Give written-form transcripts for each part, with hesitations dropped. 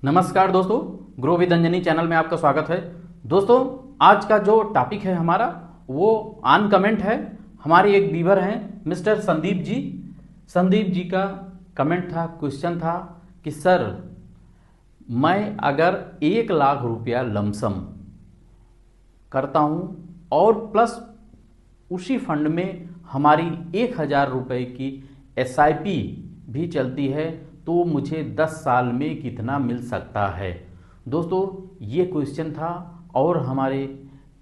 नमस्कार दोस्तों, grow with Anjani channel में आपका स्वागत है। दोस्तों, आज का जो टॉपिक है हमारा वो ऑन कमेंट है। हमारे एक व्यूअर हैं मिस्टर संदीप जी। संदीप जी का कमेंट था, क्वेश्चन था कि सर मैं अगर 1 लाख रुपया लमसम करता हूँ और प्लस उसी फंड में हमारी 1,000 रुपये की एसआईपी भी चलती है तो मुझे 10 साल में कितना मिल सकता है। दोस्तों, ये क्वेश्चन था और हमारे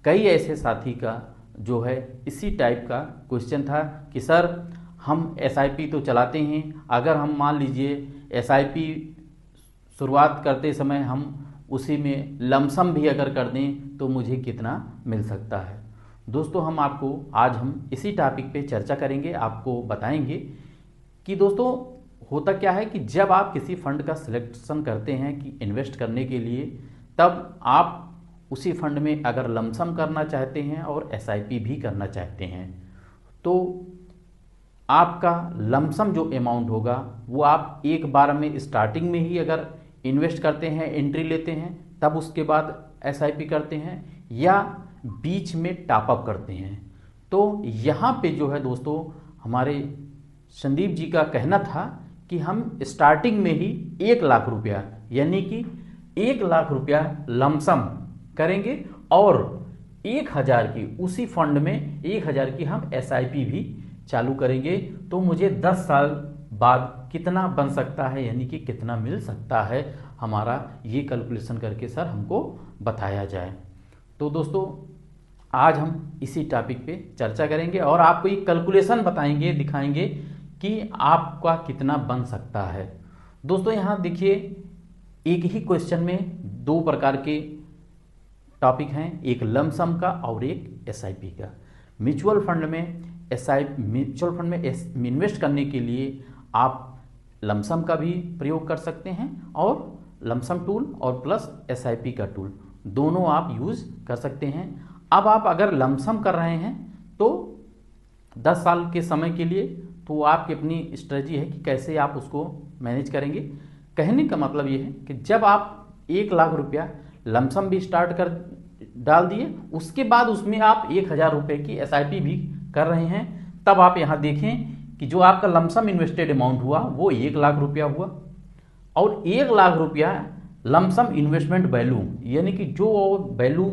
कई ऐसे साथी का जो है इसी टाइप का क्वेश्चन था कि सर हम एसआईपी तो चलाते हैं, अगर हम मान लीजिए एसआईपी शुरुआत करते समय हम उसी में लमसम भी अगर कर दें तो मुझे कितना मिल सकता है। दोस्तों, आज हम इसी टॉपिक पे चर्चा करेंगे, आपको बताएंगे कि दोस्तों होता क्या है कि जब आप किसी फंड का सिलेक्शन करते हैं कि इन्वेस्ट करने के लिए, तब आप उसी फंड में अगर लमसम करना चाहते हैं और एसआईपी भी करना चाहते हैं तो आपका लमसम जो अमाउंट होगा वो आप एक बार में स्टार्टिंग में ही अगर इन्वेस्ट करते हैं, एंट्री लेते हैं, तब उसके बाद एसआईपी करते हैं या बीच में टॉपअप करते हैं। तो यहाँ पे जो है दोस्तों हमारे संदीप जी का कहना था कि हम स्टार्टिंग में ही 1 लाख रुपया यानी कि 1 लाख रुपया लमसम करेंगे और 1,000 की उसी फंड में 1,000 की हम एसआईपी भी चालू करेंगे तो मुझे 10 साल बाद कितना बन सकता है, यानी कि कितना मिल सकता है, हमारा ये कैलकुलेशन करके सर हमको बताया जाए। तो दोस्तों आज हम इसी टॉपिक पे चर्चा करेंगे और आपको एक कैलकुलेशन बताएंगे, दिखाएंगे कि आपका कितना बन सकता है। दोस्तों यहाँ देखिए, एक ही क्वेश्चन में दो प्रकार के टॉपिक हैं, एक लमसम का और एक एसआईपी का। म्यूचुअल फंड में इन्वेस्ट करने के लिए आप लमसम का भी प्रयोग कर सकते हैं और लमसम टूल और प्लस एसआईपी का टूल दोनों आप यूज कर सकते हैं। अब आप अगर लमसम कर रहे हैं तो 10 साल के समय के लिए, तो आपकी अपनी स्ट्रेटजी है कि कैसे आप उसको मैनेज करेंगे। कहने का मतलब ये है कि जब आप 1 लाख रुपया लमसम भी स्टार्ट कर डाल दिए, उसके बाद उसमें आप 1,000 रुपये की एसआईपी भी कर रहे हैं, तब आप यहाँ देखें कि जो आपका लमसम इन्वेस्टेड अमाउंट हुआ वो 1 लाख रुपया हुआ और 1 लाख रुपया लमसम इन्वेस्टमेंट वैल्यू, यानी कि जो वैल्यू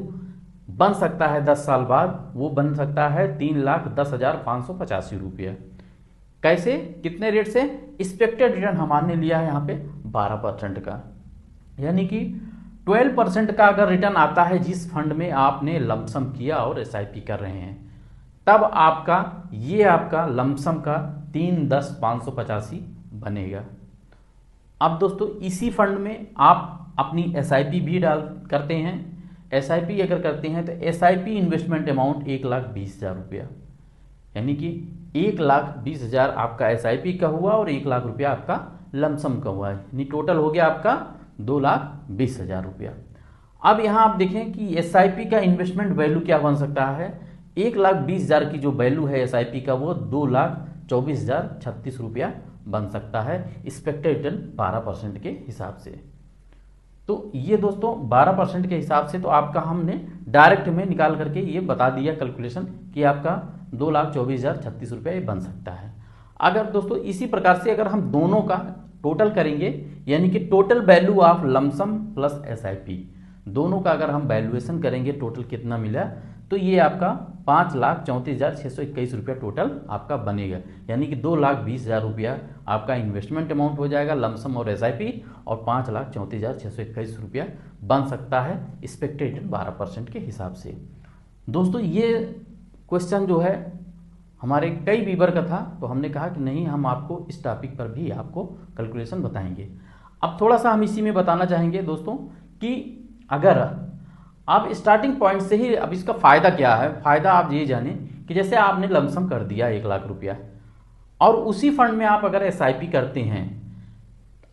बन सकता है 10 साल बाद वो बन सकता है 3,10,585 रुपया। कैसे, कितने रेट से? एक्सपेक्टेड रिटर्न हमारे लिया है यहाँ पे 12% का, यानी कि 12% का अगर रिटर्न आता है जिस फंड में आपने लमसम किया और एसआईपी कर रहे हैं, तब आपका लमसम का 3,10,585 बनेगा। अब दोस्तों इसी फंड में आप अपनी एसआईपी भी करते हैं। एसआईपी अगर करते हैं तो एसआईपी इन्वेस्टमेंट अमाउंट 1,20,000 रुपया, यानी कि 1,20,000 आपका एसआईपी का हुआ और 1 लाख रुपया आपका लमसम का हुआ है, यानी टोटल हो गया आपका 2,20,000 रुपया। अब यहाँ आप देखें कि एसआईपी का इन्वेस्टमेंट वैल्यू क्या बन सकता है। 1,20,000 की जो वैल्यू है एसआईपी का वो 2,24,036 रुपया बन सकता है, एक्सपेक्टेड रिटर्न 12% के हिसाब से। तो ये दोस्तों 12% के हिसाब से तो आपका हमने डायरेक्ट में निकाल करके ये बता दिया कैलकुलेशन कि आपका 2,24,036 रुपये बन सकता है। अगर दोस्तों इसी प्रकार से अगर हम दोनों का टोटल करेंगे, यानी कि total value of lump sum plus SIP दोनों का अगर हम वैल्यूएशन करेंगे टोटल कितना मिला, तो ये आपका 5,34,621 रुपया टोटल आपका बनेगा, यानी कि 2,20,000 रुपया आपका इन्वेस्टमेंट अमाउंट हो जाएगा लमसम और एसआईपी और 5,34,621 रुपया बन सकता है एक्सपेक्टेड 12% के हिसाब से। दोस्तों ये क्वेश्चन जो है हमारे कई व्यूअर का था, तो हमने कहा कि नहीं, हम आपको इस टॉपिक पर भी आपको कैलकुलेशन बताएंगे। अब थोड़ा सा हम इसी में बताना चाहेंगे दोस्तों कि अगर आप स्टार्टिंग पॉइंट से ही, अब इसका फ़ायदा क्या है, फ़ायदा आप ये जाने कि जैसे आपने लमसम कर दिया 1 लाख रुपया और उसी फंड में आप अगर एसआईपी करते हैं,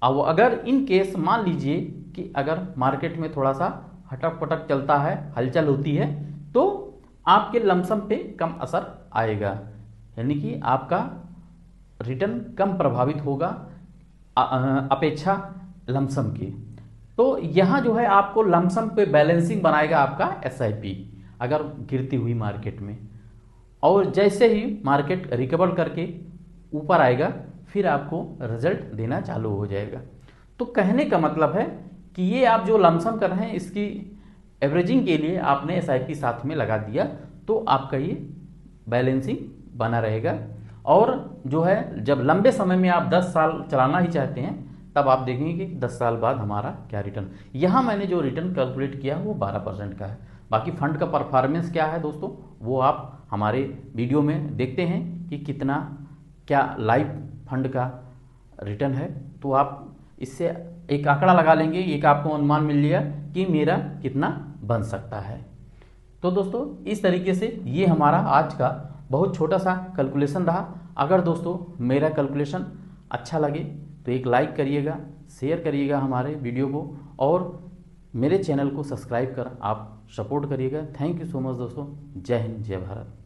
अब अगर इन केस मान लीजिए कि अगर मार्केट में थोड़ा सा हटक पटक चलता है, हलचल होती है, तो आपके लमसम पे कम असर आएगा, यानी कि आपका रिटर्न कम प्रभावित होगा अपेक्षा लमसम की। तो यहाँ जो है आपको लमसम पे बैलेंसिंग बनाएगा आपका एसआईपी अगर गिरती हुई मार्केट में, और जैसे ही मार्केट रिकवर करके ऊपर आएगा फिर आपको रिजल्ट देना चालू हो जाएगा। तो कहने का मतलब है कि ये आप जो लमसम कर रहे हैं इसकी एवरेजिंग के लिए आपने एसआईपी साथ में लगा दिया तो आपका ये बैलेंसिंग बना रहेगा। और जो है जब लंबे समय में आप 10 साल चलाना ही चाहते हैं तब आप देखेंगे कि 10 साल बाद हमारा क्या रिटर्न। यहाँ मैंने जो रिटर्न कैलकुलेट किया वो 12% का है। बाकी फंड का परफॉर्मेंस क्या है दोस्तों वो आप हमारे वीडियो में देखते हैं कि कितना क्या लाइव फंड का रिटर्न है, तो आप इससे एक आंकड़ा लगा लेंगे, एक आपको अनुमान मिल लिया कि मेरा कितना बन सकता है। तो दोस्तों इस तरीके से ये हमारा आज का बहुत छोटा सा कैलकुलेशन रहा। अगर दोस्तों मेरा कैलकुलेशन अच्छा लगे तो एक लाइक करिएगा, शेयर करिएगा हमारे वीडियो को, और मेरे चैनल को सब्सक्राइब कर आप सपोर्ट करिएगा। थैंक यू सो मच दोस्तों। जय हिंद, जय भारत।